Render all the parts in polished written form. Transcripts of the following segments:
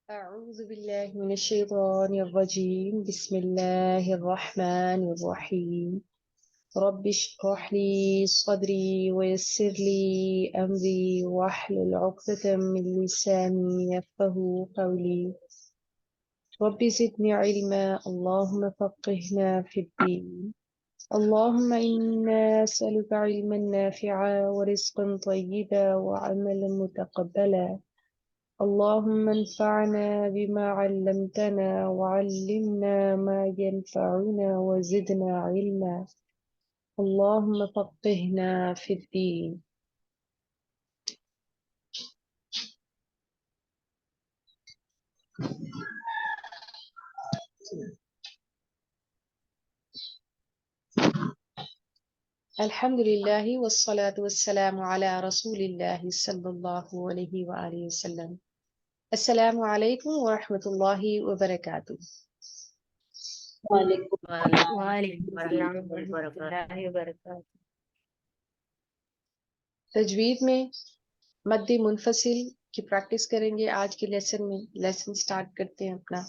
أعوذ بالله من الشيطان الرجيم. بسم الله الرحمن الرحيم. رب اشرح لي صدري ويسر لي أمري واحلل عقدة من لساني يفقه قولي. رب زدني علما، اللهم فقهنا في الدين. اللهم إنا نسألك علما نافعا ورزقا طيبا وعملا متقبلا. اللهم انفعنا بما علمتنا وعلمنا ما ينفعنا وزدنا علما. اللهم فقهنا في الدين. الحمد لله والصلاة والسلام على رسول الله صلى الله عليه وآله وسلم. السلام عليكم ورحمة الله وبركاته. وعلیکم السلام ورحمۃ اللہ وبرکاتہ۔ تجوید میں مد منفصل کی پریکٹس کریں گے آج کے لیسن میں۔ لیسن سٹارٹ کرتے ہیں اپنا۔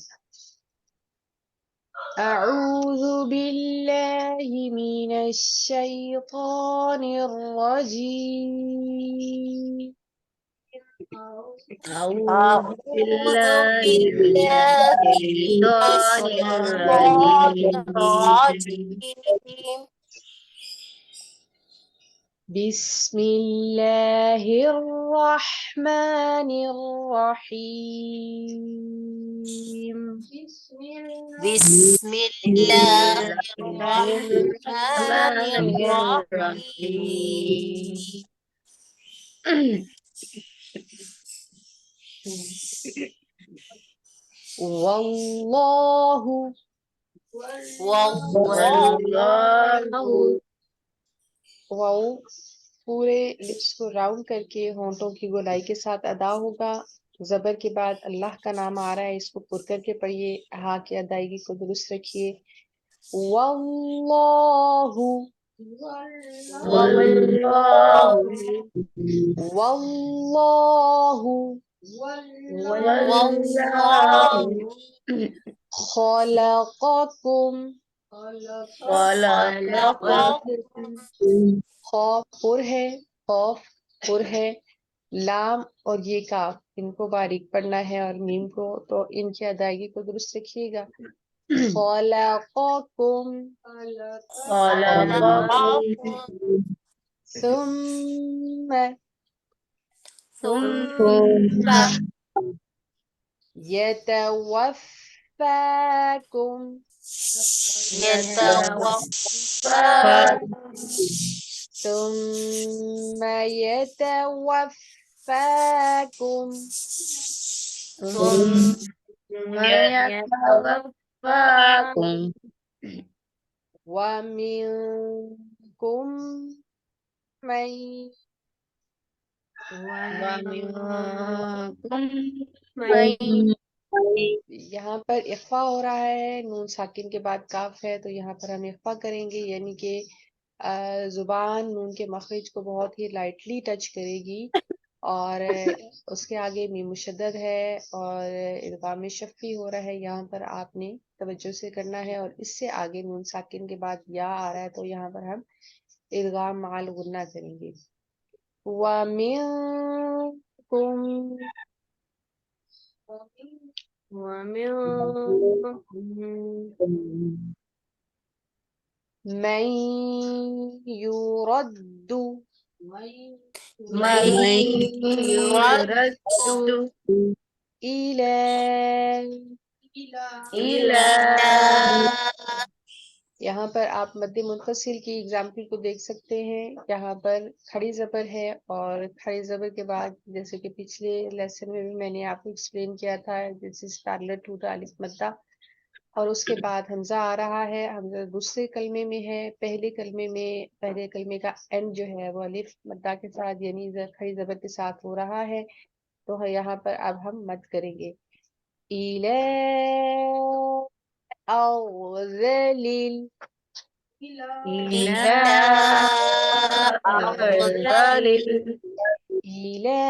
أعوذ بالله من الشيطان الرجيم. اعوذ باللہ من الشیطان الرجیم۔ بسم الله الرحمن الرحيم. بسم الله الرحمن الرحيم. والله واو پورے لپس کو راؤنڈ کر کے ہونٹوں کی گولائی کے ساتھ ادا ہوگا۔ زبر کے بعد اللہ کا نام آ رہا ہے، اس کو پر کر کے پڑھیے، ہاں کی ادائیگی کو درست رکھیے۔ واللہ واللہ واللہ والله خلقکم خلقکم خوف پر ہے، خوف پر ہے، لام اور یہ کاف ان کو باریک پڑھنا ہے اور میم کو، تو ان کی ادائیگی کو درست رکھیے گا۔ خلقکم خلقکم ثم ثم يتوفاكم يتوفاكم ثم يتوفاكم ثم يتوفاكم ومنكم من ومنكم من یہاں پر اخفا ہو رہا ہے، نون ساکن کے بعد کاف ہے، تو یہاں پر ہم اخفا کریں گے، یعنی کہ زبان نون کے مخرج کو بہت ہی لائٹلی ٹچ کرے گی، اور اس کے آگے میم مشدد ہے اور ادغام شفی ہو رہا ہے، یہاں پر آپ نے توجہ سے کرنا ہے، اور اس سے آگے نون ساکن کے بعد یا آ رہا ہے تو یہاں پر ہم ادغام مع الغنہ کریں گے۔ وَمِنْكُمْ من يرد من يرد إلى إلى یہاں پر آپ مد منفصل کی اگزامپل کو دیکھ سکتے ہیں۔ یہاں پر کھڑی زبر ہے، اور کھڑی زبر کے بعد جیسے کہ پچھلے لیسن میں بھی میں نے آپ کو ایکسپلین کیا تھا، دس از پیرلل ٹو دا الف مدہ، اور اس کے بعد حمزہ آ رہا ہے۔ حمزہ دوسرے کلمے میں ہے، پہلے کلمے کا اینڈ جو ہے وہ الف مدہ کے ساتھ یعنی کھڑی زبر کے ساتھ ہو رہا ہے، تو یہاں پر اب ہم مد کریں گے۔ إلى أرذل إلى أرذل إلى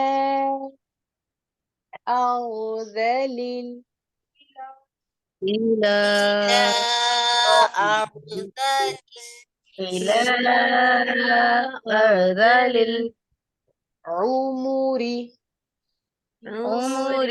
أرذل إلى أرذل إلى أرذل العمر। العمر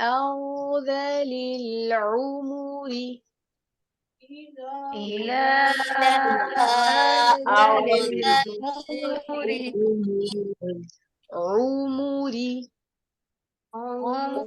أرذل العمر إلى أرذل أرذل العمر عمر عمر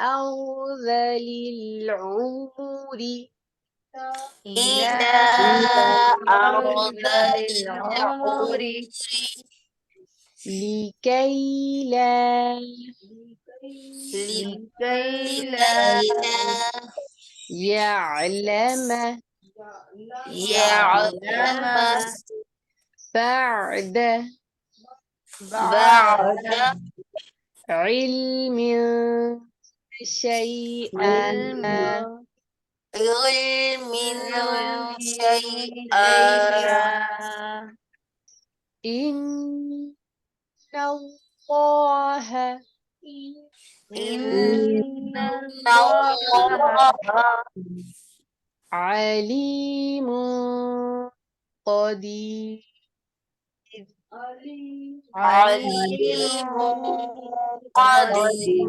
أرذل العمر إلى إلى أرذل أرذل العمر العمر لكي لا لكي لكي لا لا يعلم يعلم يعلم بعد بعد بعد علم شيئا. علم علم علم شيئا شيئا إن الله إن الله الله عليم قدير. عليم عليم قدير قدير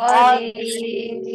قدير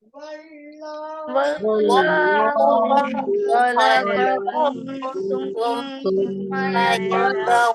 والله خلقكم ثم ثم يتوفاكم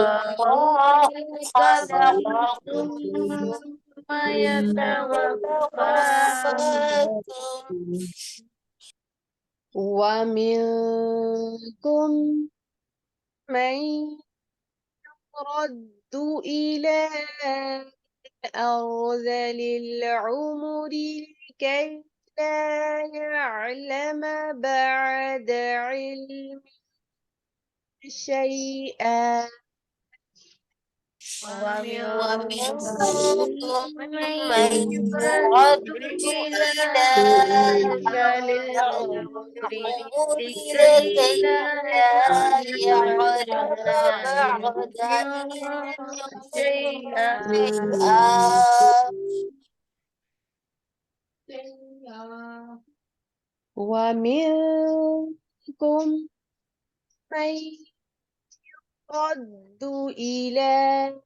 والله خلقكم ثم يتوفاكم ومنكم من يرد إلى أرذل العمر لكي لا يعلم بعد علم شيئا. ومنكم ومنكم من من يرد يرد إلى إلى أرذل العمر العمر لكي لكي لا لا يعلم يعلم بعد علم بعد علم شيئا شيئا. ومنكم من ردوا إلى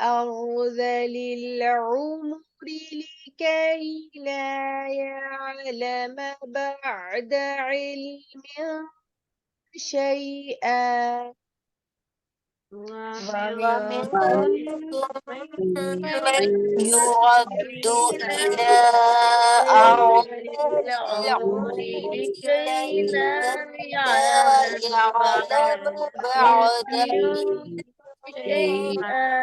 أرذل العمر لكي لا يعلم بعد علم شيئا ومنهم من يرد إلى أرض العمر لكي لا لكي لا يعلم يعلم بعد علم شيئا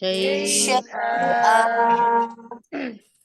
شيئا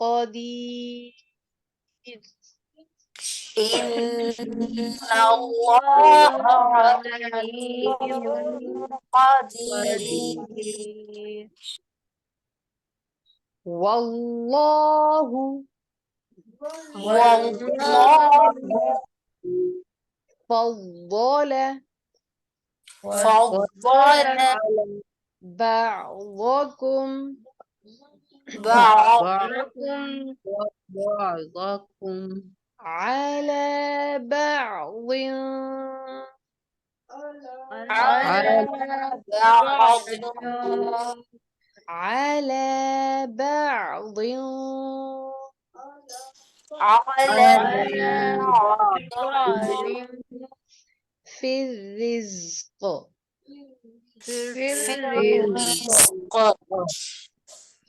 قدير إن الله عليم قدير والله والله فضل فضل بعضكم بعضكم على بعض على بعض على بعض على بعض في الرزق في الرزق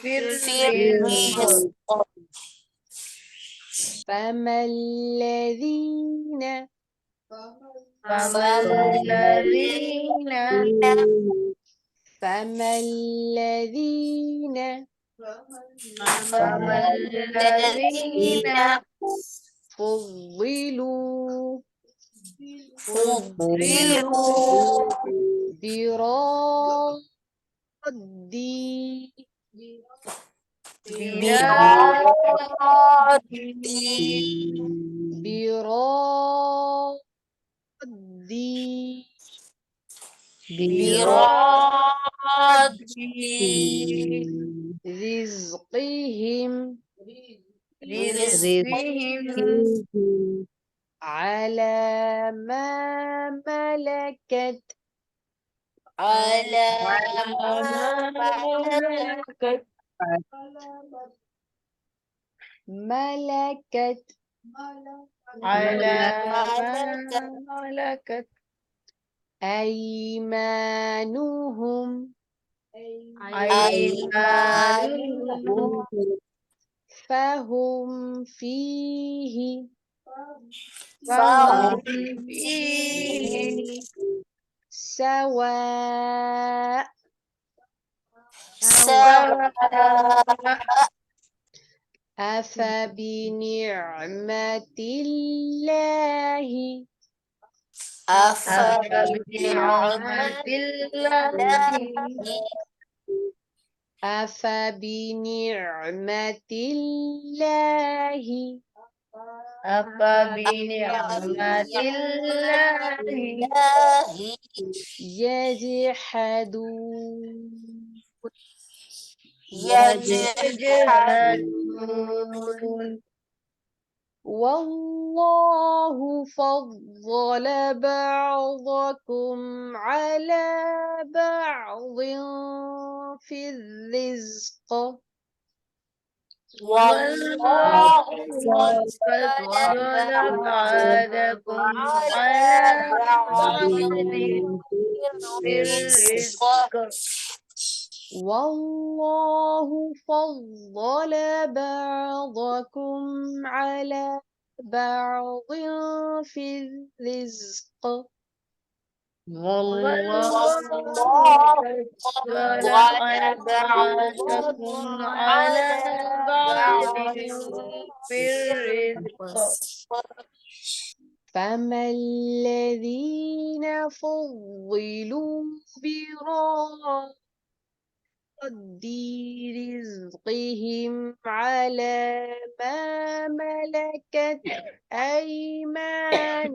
في الرزق فَمَا الذين الذين فضلوا فضلوا براد براد براد براد رزقهم على ما ملكت على ملكت ملكت أيمانهم أيمانهم فهم فيه فهم سواء سواء أفبنعمة الله أفبنعمة أفبنعمة الله يجحدون والله فضل بعضكم على بعض في الرزق والله فضل بعضكم على بعض في الرزق والله فضل بعضكم على بعض في الرزق والله فضل بعضكم على بعض في الرزق فما الذين فضلوا رزقهم على ما ملكت أيمانهم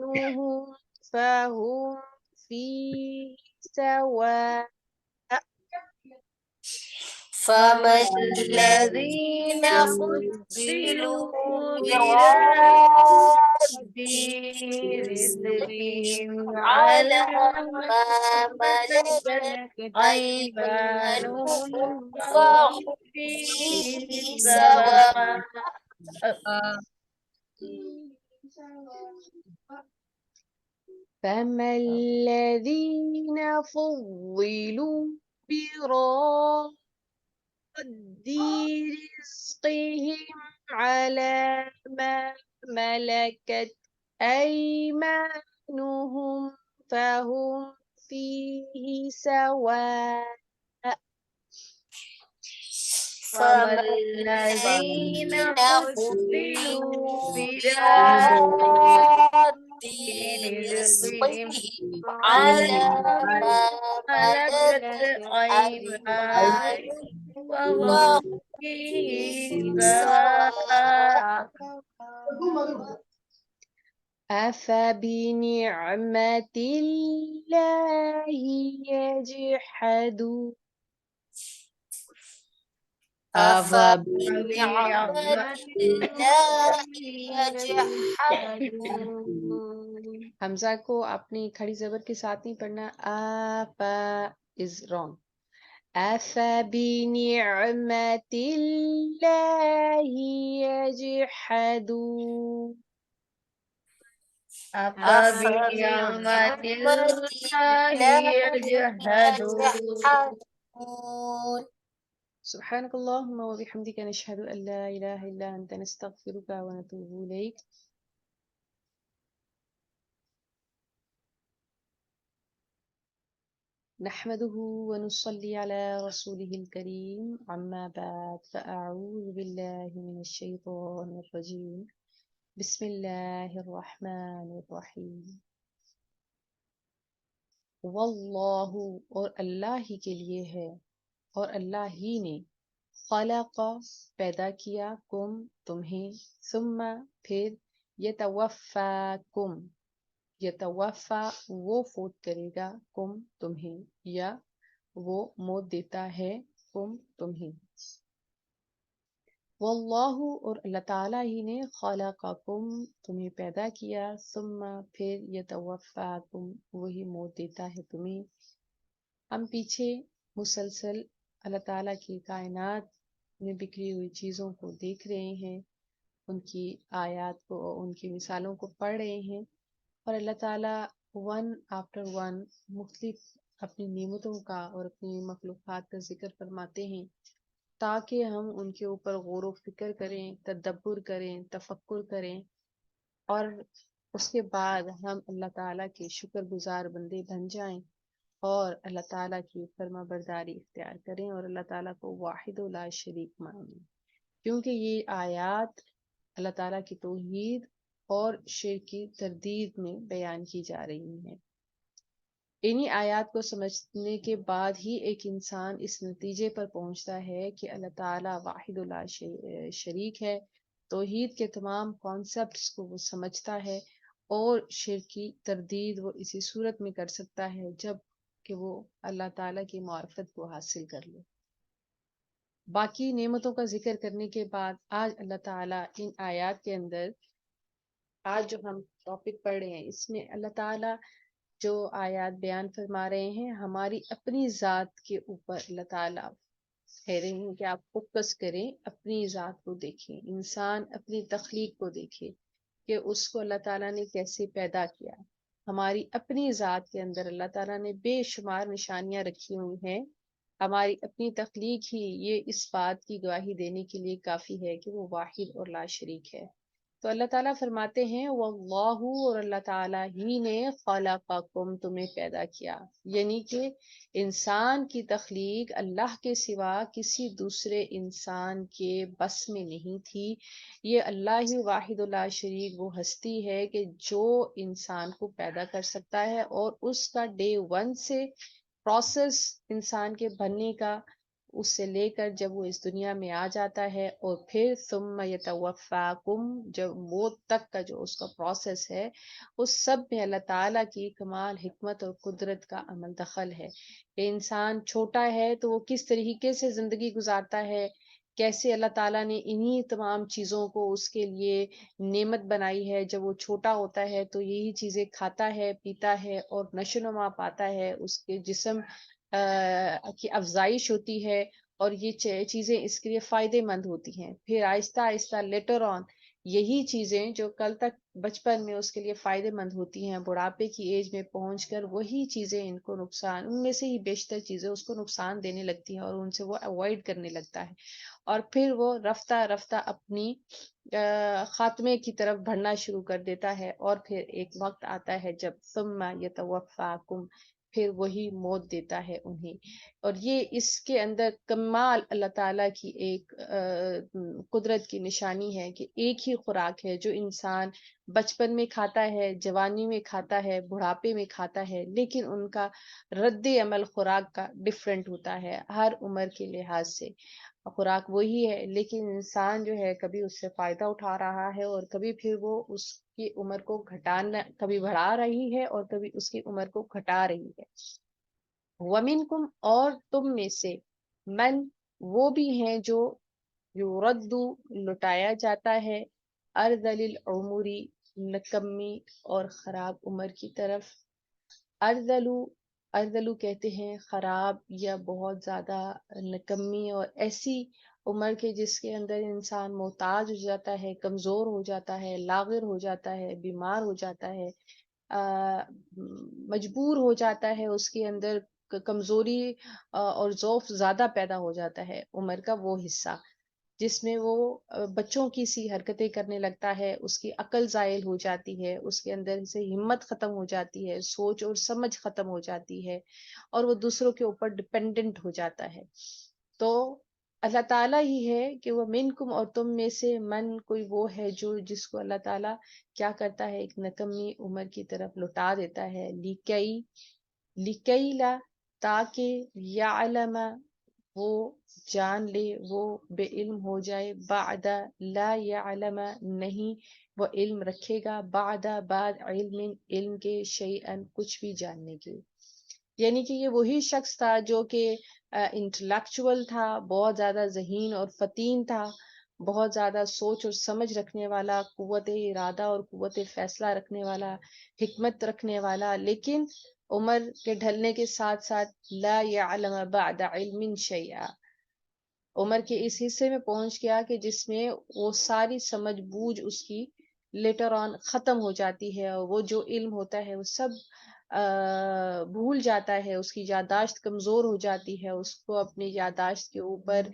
فهم فيه سواء. فما الذين الذين فضلوا فضلوا براد برزقهم رزقهم على على ما ما ملكت ملكت أيمانهم أيمانهم فهم فهم فيه فيه سواء. سواء. فما الذين فضلوا براد رزقهم على ما ملكت أيمانهم فهم فيه سواء. فما فما الذين الذين فضلوا فضلوا براد برزقهم رزقهم على على ما ملكت ملكت أيمانهم أيمانهم وهم فهم فيه فيه سواء. سواء. أفبنعمة الله يجحدون. أفبنعمة الله يجحدون. حمزہ کو اپنی کھڑی زبر کے ساتھ نہیں پڑھنا. آفا از رانگ. أفبنعمة الله يجحدون. أفبنعمة الله يجحدون. سبحانك اللهم وبحمدك نشهد أن لا إله إلا أنت نستغفرك ونتوب إليك. نحمده ونصلي على رسوله الكريم. أما بعد فأعوذ بالله من الشيطان الرجيم. بسم الله الرحمن الرحیم. واللہ اور اللہ ہی کے لیے ہے اور اللہ ہی نے خلق پیدا کیا کم تمہیں ثم پھر یتوفاکم یتوفا وہ فوت کرے گا کم تمہیں یا وہ موت دیتا ہے کم تمہیں. واللہ اور اللہ تعالیٰ ہی نے خلقکم تمہیں پیدا کیا ثم پھر یتوفاکم وہی موت دیتا ہے تمہیں. ہم پیچھے مسلسل اللہ تعالیٰ کی کائنات میں بکھری ہوئی چیزوں کو دیکھ رہے ہیں، ان کی آیات کو اور ان کی مثالوں کو پڑھ رہے ہیں، اور اللہ تعالیٰ ون آفٹر ون مختلف اپنی نعمتوں کا اور اپنی مخلوقات کا ذکر فرماتے ہیں تاکہ ہم ان کے اوپر غور و فکر کریں، تدبر کریں، تفکر کریں، اور اس کے بعد ہم اللہ تعالیٰ کے شکر گزار بندے بن جائیں اور اللہ تعالیٰ کی فرما برداری اختیار کریں اور اللہ تعالیٰ کو واحد و لا شریک مانیں، کیونکہ یہ آیات اللہ تعالیٰ کی توحید اور شرک کی تردید میں بیان کی جا رہی ہیں. انہی آیات کو سمجھنے کے بعد ہی ایک انسان اس نتیجے پر پہنچتا ہے کہ اللہ تعالیٰ واحد لا شریک ہے. توحید کے تمام کانسیپٹس کو وہ سمجھتا ہے اور شرک کی تردید وہ اسی صورت میں کر سکتا ہے جب کہ وہ اللہ تعالیٰ کی معرفت کو حاصل کر لے. باقی نعمتوں کا ذکر کرنے کے بعد آج اللہ تعالیٰ ان آیات کے اندر آج جو ہم ٹاپک پڑھ رہے ہیں اس میں اللہ تعالیٰ جو آیات بیان فرما رہے ہیں ہماری اپنی ذات کے اوپر اللہ تعالیٰ کہہ رہے ہیں کہ آپ فوکس کریں، اپنی ذات کو دیکھیں، انسان اپنی تخلیق کو دیکھے کہ اس کو اللہ تعالیٰ نے کیسے پیدا کیا. ہماری اپنی ذات کے اندر اللہ تعالیٰ نے بے شمار نشانیاں رکھی ہوئی ہیں. ہماری اپنی تخلیق ہی یہ اس بات کی گواہی دینے کے لیے کافی ہے کہ وہ واحد اور لا شریک ہے. تو اللہ تعالیٰ فرماتے ہیں واللہ اور اللہ تعالیٰ ہی نے خلقکم تمہیں پیدا کیا، یعنی کہ انسان کی تخلیق اللہ کے سوا کسی دوسرے انسان کے بس میں نہیں تھی. یہ اللہ ہی واحد لا شریک وہ ہستی ہے کہ جو انسان کو پیدا کر سکتا ہے اور اس کا ڈے ون سے پروسیس انسان کے بننے کا اس سے لے کر جب وہ اس دنیا میں آ جاتا ہے، اور پھر ثم یتوفاکم، جب موت تک کا جو اس کا پروسیس ہے، اس سب میں اللہ تعالیٰ کی کمال حکمت اور قدرت کا عمل دخل ہے. کہ انسان چھوٹا ہے تو وہ کس طریقے سے زندگی گزارتا ہے، کیسے اللہ تعالیٰ نے انہی تمام چیزوں کو اس کے لیے نعمت بنائی ہے. جب وہ چھوٹا ہوتا ہے تو یہی چیزیں کھاتا ہے، پیتا ہے اور نشو و نما پاتا ہے، اس کے جسم کی افزائش ہوتی ہے، اور یہ چیزیں اس کے لیے فائدے مند ہوتی ہیں. پھر آہستہ آہستہ لیٹر آن یہی چیزیں جو کل تک بچپن میں اس کے لیے فائدے مند ہوتی ہیں، بڑھاپے کی ایج میں پہنچ کر وہی چیزیں ان کو نقصان، ان میں سے ہی بیشتر چیزیں اس کو نقصان دینے لگتی ہیں، اور ان سے وہ اوائڈ کرنے لگتا ہے. اور پھر وہ رفتہ رفتہ اپنی خاتمے کی طرف بڑھنا شروع کر دیتا ہے. اور پھر ایک وقت آتا ہے جب ثم یتوفاکم، پھر وہی موت دیتا ہے انہیں. اور یہ اس کے اندر کمال اللہ تعالیٰ کی ایک قدرت کی نشانی ہے کہ ایک ہی خوراک ہے جو انسان بچپن میں کھاتا ہے، جوانی میں کھاتا ہے، بڑھاپے میں کھاتا ہے، لیکن ان کا رد عمل خوراک کا ڈفرینٹ ہوتا ہے ہر عمر کے لحاظ سے. خوراک وہی ہے، لیکن انسان جو ہے کبھی اس سے فائدہ اٹھا رہا ہے، اور کبھی پھر وہ اس کی عمر کو گھٹانا، کبھی بڑھا رہی ہے اور کبھی اس کی عمر کو گھٹا رہی ہے. وَمِنْكُمْ، اور تم میں سے، من، وہ بھی ہیں جو یرد، لٹایا جاتا ہے، ارذل العمری، نکمی اور خراب عمر کی طرف. ارذلو، ارذلو کہتے ہیں خراب یا بہت زیادہ نکمی اور ایسی عمر کے جس کے اندر انسان محتاج ہو جاتا ہے، کمزور ہو جاتا ہے، لاغر ہو جاتا ہے، بیمار ہو جاتا ہے، مجبور ہو جاتا ہے، اس کے اندر کمزوری اور ضعف زیادہ پیدا ہو جاتا ہے عمر کا وہ حصہ، جس میں وہ بچوں کی سی حرکتیں کرنے لگتا ہے، اس کی عقل زائل ہو جاتی ہے، اس کے اندر سے ہمت ختم ہو جاتی ہے، سوچ اور سمجھ ختم ہو جاتی ہے، اور وہ دوسروں کے اوپر ڈپینڈنٹ ہو جاتا ہے. تو اللہ تعالیٰ ہی ہے کہ وہ منکم، اور تم میں سے، من، کوئی وہ ہے جو جس کو اللہ تعالیٰ کیا کرتا ہے، ایک نکمی عمر کی طرف لٹا دیتا ہے. لکئی لا، تاکہ یعلم، وہ جان لے، وہ بے علم ہو جائے، بعد لا یعلم، نہیں وہ علم رکھے گا، بعد علم، علم کے، شیئن، کچھ بھی جاننے کے. یعنی کہ یہ وہی شخص تھا جو کہ انٹلیکچوئل تھا، بہت زیادہ ذہین اور فطین تھا، بہت زیادہ سوچ اور سمجھ رکھنے والا، قوت ارادہ اور قوت فیصلہ رکھنے والا، حکمت رکھنے والا، لیکن عمر کے ڈھلنے کے ساتھ ساتھ لا یعلم بعد علم شیئا، عمر کے اس حصے میں پہنچ گیا کہ جس میں وہ ساری سمجھ بوجھ اس کی لیٹر آن ختم ہو جاتی ہے، اور وہ جو علم ہوتا ہے وہ سب بھول جاتا ہے، اس کی یادداشت کمزور ہو جاتی ہے، اس کو اپنی یادداشت کے اوپر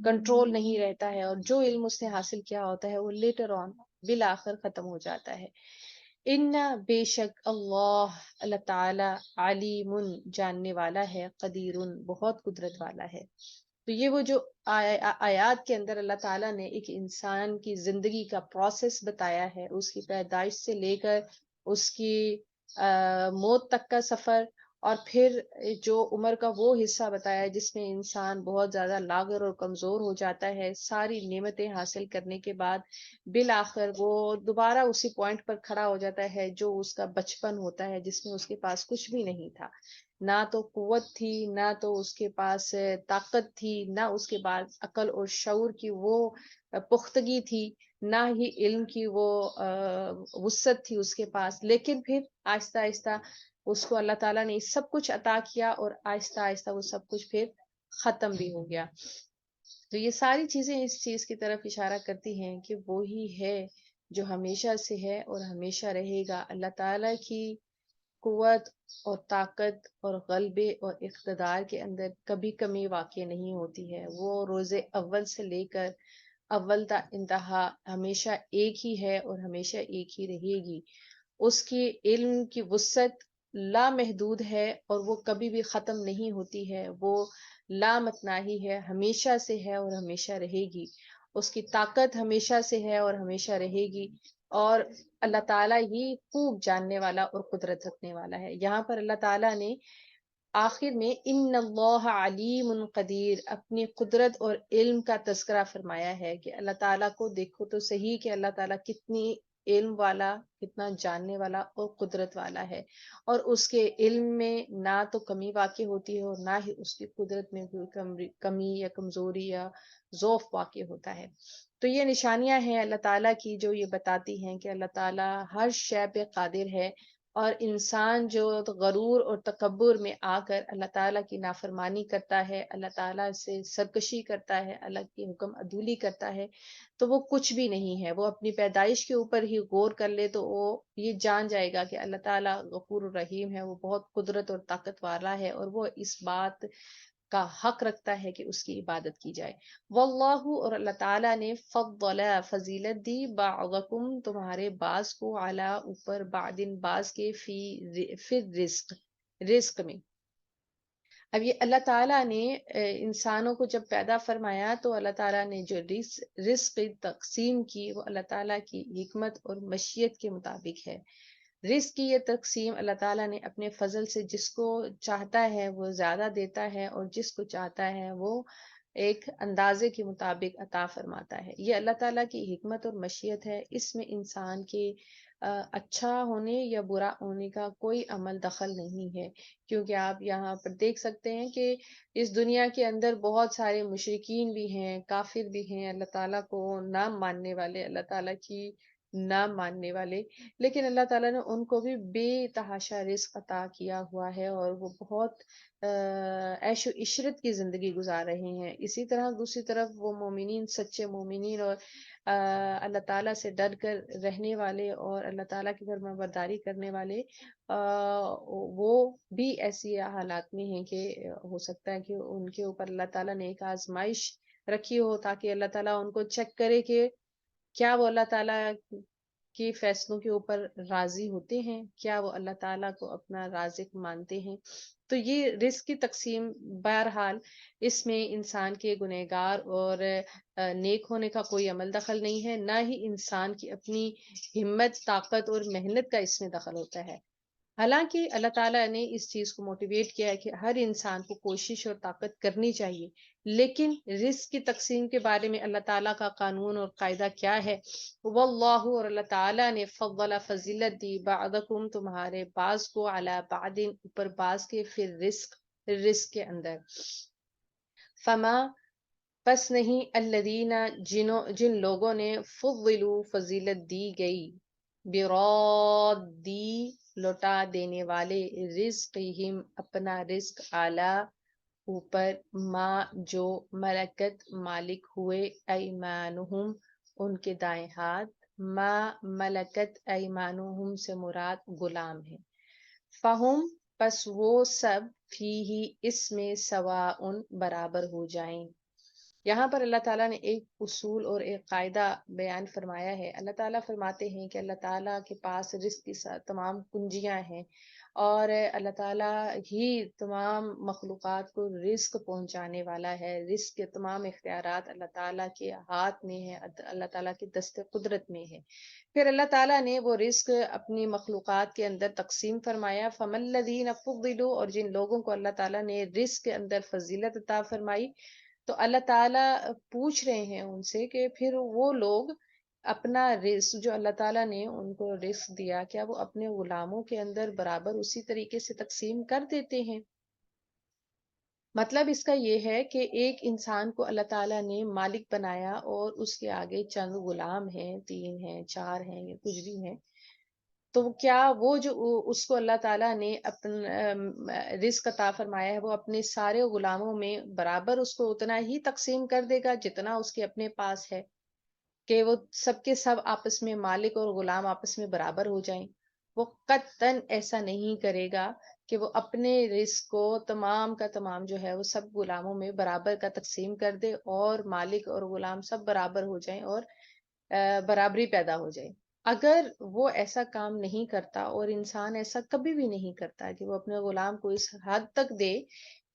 کنٹرول نہیں رہتا ہے، اور جو علم اس نے حاصل کیا ہوتا ہے وہ لیٹر آن بالآخر ختم ہو جاتا ہے. ان، بے شک، اللہ تعالی، علیم، جاننے والا ہے، قدیر، بہت قدرت والا ہے. تو یہ وہ جو آیات کے اندر اللہ تعالیٰ نے ایک انسان کی زندگی کا پروسیس بتایا ہے، اس کی پیدائش سے لے کر اس کی موت تک کا سفر، اور پھر جو عمر کا وہ حصہ بتایا ہے جس میں انسان بہت زیادہ لاغر اور کمزور ہو جاتا ہے ساری نعمتیں حاصل کرنے کے بعد، بالآخر وہ دوبارہ اسی پوائنٹ پر کھڑا ہو جاتا ہے جو اس کا بچپن ہوتا ہے، جس میں اس کے پاس کچھ بھی نہیں تھا، نہ تو قوت تھی، نہ تو اس کے پاس طاقت تھی، نہ اس کے پاس عقل اور شعور کی وہ پختگی تھی، نہ ہی علم کی وہ وسعت تھی اس کے پاس. لیکن پھر آہستہ آہستہ اس کو اللہ تعالیٰ نے سب کچھ عطا کیا، اور آہستہ آہستہ وہ سب کچھ پھر ختم بھی ہو گیا. تو یہ ساری چیزیں اس چیز کی طرف اشارہ کرتی ہیں کہ وہی ہے جو ہمیشہ سے ہے اور ہمیشہ رہے گا. اللہ تعالیٰ کی قوت اور طاقت اور غلبے اور اقتدار کے اندر کبھی کمی واقع نہیں ہوتی ہے. وہ روز اول سے لے کر اول تا انتہا ہمیشہ ایک ہی ہے اور ہمیشہ ایک ہی رہے گی. اس کی علم کی وسعت لامحدود ہے، اور وہ کبھی بھی ختم نہیں ہوتی ہے. وہ لامتناہی ہے، ہمیشہ سے ہے اور ہمیشہ رہے گی. اس کی طاقت ہمیشہ سے ہے اور ہمیشہ رہے گی. اور اللہ تعالیٰ ہی خوب جاننے والا اور قدرت رکھنے والا ہے. یہاں پر اللہ تعالیٰ نے آخر میں ان اللہ علیم قدیر اپنی قدرت اور علم کا تذکرہ فرمایا ہے کہ اللہ تعالیٰ کو دیکھو تو صحیح کہ اللہ تعالیٰ کتنی علم والا، کتنا جاننے والا اور قدرت والا ہے، اور اس کے علم میں نہ تو کمی واقع ہوتی ہے اور نہ ہی اس کی قدرت میں کوئی کمی یا کمزوری یا ضعف واقع ہوتا ہے۔ تو یہ نشانیاں ہیں اللہ تعالیٰ کی جو یہ بتاتی ہیں کہ اللہ تعالیٰ ہر شے پہ قادر ہے، اور انسان جو غرور اور تکبر میں آ کر اللہ تعالیٰ کی نافرمانی کرتا ہے، اللہ تعالیٰ سے سرکشی کرتا ہے، اللہ کی حکم عدولی کرتا ہے، تو وہ کچھ بھی نہیں ہے۔ وہ اپنی پیدائش کے اوپر ہی غور کر لے تو وہ یہ جان جائے گا کہ اللہ تعالیٰ غفور الرحیم ہے، وہ بہت قدرت اور طاقت والا ہے، اور وہ اس بات کا حق رکھتا ہے کہ اس کی عبادت کی جائے۔ واللہ، اور اللہ تعالیٰ نے فضل فضیلت دی، بعضکم تمہارے بعض کو، علی اوپر، بعدن بعض کے، فی رزق، رزق میں۔ اب یہ اللہ تعالیٰ نے انسانوں کو جب پیدا فرمایا تو اللہ تعالیٰ نے جو رزق تقسیم کی وہ اللہ تعالیٰ کی حکمت اور مشیت کے مطابق ہے۔ رزق کی یہ تقسیم اللہ تعالیٰ نے اپنے فضل سے جس کو چاہتا ہے وہ زیادہ دیتا ہے، اور جس کو چاہتا ہے وہ ایک اندازے کے مطابق عطا فرماتا ہے۔ یہ اللہ تعالیٰ کی حکمت اور مشیت ہے، اس میں انسان کے اچھا ہونے یا برا ہونے کا کوئی عمل دخل نہیں ہے، کیونکہ آپ یہاں پر دیکھ سکتے ہیں کہ اس دنیا کے اندر بہت سارے مشرکین بھی ہیں، کافر بھی ہیں، اللہ تعالیٰ کو نہ ماننے والے، اللہ تعالیٰ کی نہ ماننے والے، لیکن اللہ تعالیٰ نے ان کو بھی بے تحاشا رزق عطا کیا ہوا ہے، اور وہ بہت عیش و عشرت کی زندگی گزار رہے ہیں۔ اسی طرح دوسری طرف وہ مومنین، سچے مومنین اور اللہ تعالیٰ سے ڈر کر رہنے والے اور اللہ تعالیٰ کی فرما برداری کرنے والے، وہ بھی ایسی حالات میں ہیں کہ ہو سکتا ہے کہ ان کے اوپر اللہ تعالیٰ نے ایک آزمائش رکھی ہو، تاکہ اللہ تعالیٰ ان کو چیک کرے کہ کیا وہ اللہ تعالیٰ کے فیصلوں کے اوپر راضی ہوتے ہیں، کیا وہ اللہ تعالیٰ کو اپنا رازق مانتے ہیں۔ تو یہ رزق کی تقسیم بہرحال اس میں انسان کے گنہگار اور نیک ہونے کا کوئی عمل دخل نہیں ہے، نہ ہی انسان کی اپنی ہمت، طاقت اور محنت کا اس میں دخل ہوتا ہے۔ حالانکہ اللہ تعالیٰ نے اس چیز کو موٹیویٹ کیا ہے کہ ہر انسان کو کوشش اور طاقت کرنی چاہیے، لیکن رزق کی تقسیم کے بارے میں اللہ تعالیٰ کا قانون اور قاعدہ کیا ہے؟ واللہ، اور اللہ تعالیٰ نے فضل فضیلت دی، بعضکم تمہارے بعض کو، علی بعض اوپر بعض کے، پھر رزق کے اندر۔ فما، پس نہیں، الذین جن لوگوں نے فضلوا فضیلت دی گئی، برادی لوٹا دینے والے، رزقہم اپنا رزق، اعلی اوپر، ما جو، ملکت مالک ہوئے، ایمانہم ان کے دائیں ہاتھ، ما ملکت ایمانہم سے مراد غلام ہے، فہم پس وہ سب، فیہ اس میں، سواء برابر ہو جائیں۔ یہاں پر اللہ تعالیٰ نے ایک اصول اور ایک قاعدہ بیان فرمایا ہے۔ اللہ تعالیٰ فرماتے ہیں کہ اللہ تعالیٰ کے پاس رزق کی تمام کنجیاں ہیں، اور اللہ تعالیٰ ہی تمام مخلوقات کو رزق پہنچانے والا ہے، رزق کے تمام اختیارات اللہ تعالیٰ کے ہاتھ میں ہے، اللہ تعالیٰ کی دست قدرت میں ہے۔ پھر اللہ تعالیٰ نے وہ رزق اپنی مخلوقات کے اندر تقسیم فرمایا، فَمَا الَّذِينَ فُضِّلُوا، اور جن لوگوں کو اللہ تعالیٰ نے رزق کے اندر فضیلت عطا فرمائی، تو اللہ تعالیٰ پوچھ رہے ہیں ان سے کہ پھر وہ لوگ اپنا رزق جو اللہ تعالیٰ نے ان کو رزق دیا، کیا وہ اپنے غلاموں کے اندر برابر اسی طریقے سے تقسیم کر دیتے ہیں؟ مطلب اس کا یہ ہے کہ ایک انسان کو اللہ تعالیٰ نے مالک بنایا، اور اس کے آگے چند غلام ہیں، 3 ہیں، 4 ہیں، یا کچھ بھی ہیں، تو کیا وہ جو اس کو اللہ تعالیٰ نے اپنا رزق عطا فرمایا ہے، وہ اپنے سارے غلاموں میں برابر اس کو اتنا ہی تقسیم کر دے گا جتنا اس کے اپنے پاس ہے، کہ وہ سب کے سب آپس میں، مالک اور غلام آپس میں برابر ہو جائیں؟ وہ قطعاً ایسا نہیں کرے گا کہ وہ اپنے رزق کو تمام کا تمام جو ہے وہ سب غلاموں میں برابر کا تقسیم کر دے، اور مالک اور غلام سب برابر ہو جائیں، اور برابری پیدا ہو جائے۔ اگر وہ ایسا کام نہیں کرتا، اور انسان ایسا کبھی بھی نہیں کرتا کہ وہ اپنے غلام کو اس حد تک دے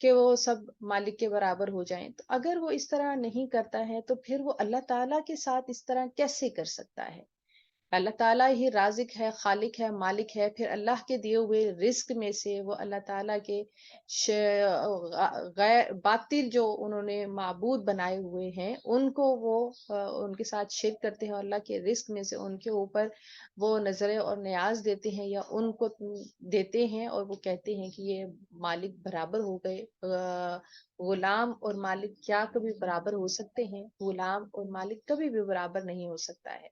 کہ وہ سب مالک کے برابر ہو جائیں، تو اگر وہ اس طرح نہیں کرتا ہے تو پھر وہ اللہ تعالیٰ کے ساتھ اس طرح کیسے کر سکتا ہے؟ اللہ تعالیٰ ہی رازق ہے، خالق ہے، مالک ہے. پھر اللہ کے دیے ہوئے رزق میں سے وہ اللہ تعالیٰ کے غیر باطل جو انہوں نے معبود بنائے ہوئے ہیں ان کو وہ ان کے ساتھ شرک کرتے ہیں، اور اللہ کے رزق میں سے ان کے اوپر وہ نظریں اور نیاز دیتے ہیں یا ان کو دیتے ہیں، اور وہ کہتے ہیں کہ یہ مالک برابر ہو گئے. غلام اور مالک کیا کبھی برابر ہو سکتے ہیں؟ غلام اور مالک کبھی بھی برابر نہیں ہو سکتا ہے.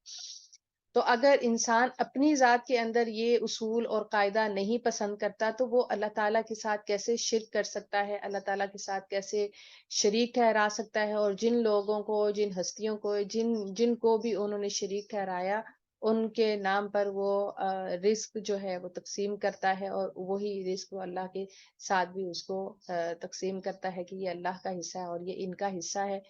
تو اگر انسان اپنی ذات کے اندر یہ اصول اور قاعدہ نہیں پسند کرتا تو وہ اللہ تعالیٰ کے ساتھ کیسے شرک کر سکتا ہے، اللہ تعالیٰ کے ساتھ کیسے شریک ٹھہرا سکتا ہے. اور جن لوگوں کو، جن ہستیوں کو، جن کو بھی انہوں نے شریک ٹھہرایا ان کے نام پر وہ رزق جو ہے وہ تقسیم کرتا ہے، اور وہی رزق وہ اللہ کے ساتھ بھی اس کو تقسیم کرتا ہے کہ یہ اللہ کا حصہ ہے اور یہ ان کا حصہ ہے.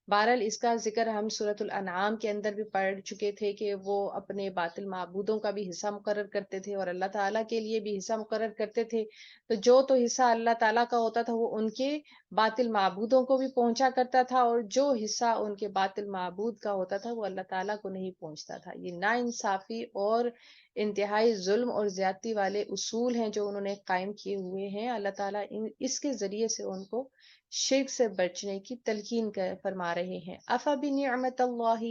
بہرحال اس کا ذکر ہم سورۃ الانعام کے اندر بھی پڑھ چکے تھے کہ وہ اپنے باطل معبودوں کا بھی حصہ مقرر کرتے تھے اور اللہ تعالیٰ کے لیے بھی حصہ مقرر کرتے تھے. تو جو تو حصہ اللہ تعالیٰ کا ہوتا تھا وہ ان کے باطل معبودوں کو بھی پہنچا کرتا تھا، اور جو حصہ ان کے باطل معبود کا ہوتا تھا وہ اللہ تعالیٰ کو نہیں پہنچتا تھا. یہ ناانصافی اور انتہائی ظلم اور زیادتی والے اصول ہیں جو انہوں نے قائم کیے ہوئے ہیں. اللہ تعالیٰ اس کے ذریعے سے ان کو شرک سے بچنے کی تلقین فرما رہے ہیں. افا بنعمت اللہ،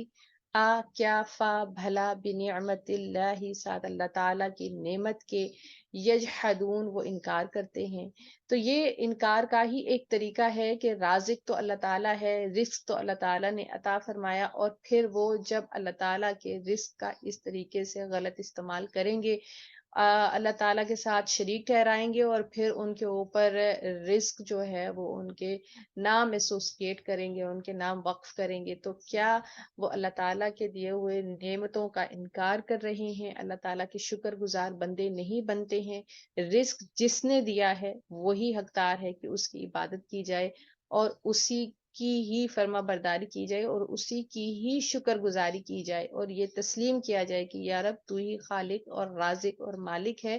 کیا فا بھلا بنعمت اللہ، ساتھ اللہ تعالیٰ کی نعمت کے، یجحدون وہ انکار کرتے ہیں. تو یہ انکار کا ہی ایک طریقہ ہے کہ رازق تو اللہ تعالیٰ ہے، رزق تو اللہ تعالیٰ نے عطا فرمایا، اور پھر وہ جب اللہ تعالیٰ کے رزق کا اس طریقے سے غلط استعمال کریں گے، اللہ تعالیٰ کے ساتھ شریک ٹھہرائیں گے، اور پھر ان کے اوپر رزق جو ہے وہ ان کے نام ایسوسیٹ کریں گے، ان کے نام وقف کریں گے، تو کیا وہ اللہ تعالیٰ کے دیے ہوئے نعمتوں کا انکار کر رہے ہیں؟ اللہ تعالیٰ کے شکر گزار بندے نہیں بنتے ہیں؟ رزق جس نے دیا ہے وہی حقدار ہے کہ اس کی عبادت کی جائے اور اسی کی ہی فرما برداری کی جائے اور اسی کی ہی شکر گزاری کی جائے، اور یہ تسلیم کیا جائے کہ یا رب تو ہی خالق اور رازق اور مالک ہے،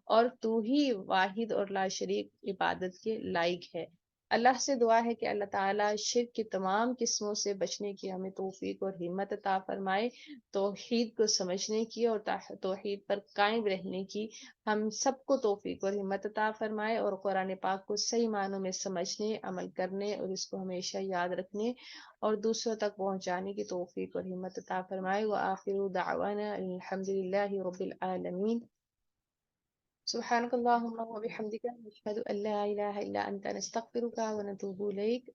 اور تو ہی واحد اور لا شریک عبادت کے لائق ہے. اللہ سے دعا ہے کہ اللہ تعالیٰ شرک کی تمام قسموں سے بچنے کی ہمیں توفیق اور ہمت عطا فرمائے، توحید کو سمجھنے کی اور توحید پر قائم رہنے کی ہم سب کو توفیق اور ہمت عطا فرمائے، اور قرآن پاک کو صحیح معنوں میں سمجھنے، عمل کرنے اور اس کو ہمیشہ یاد رکھنے اور دوسروں تک پہنچانے کی توفیق اور ہمت عطا فرمائے. وآخر دعوانا الحمد للہ رب العالمین. سبحانك اللهم وبحمدك نشهد أن لا إله إلا أنت نستغفرك ونتوب إليك.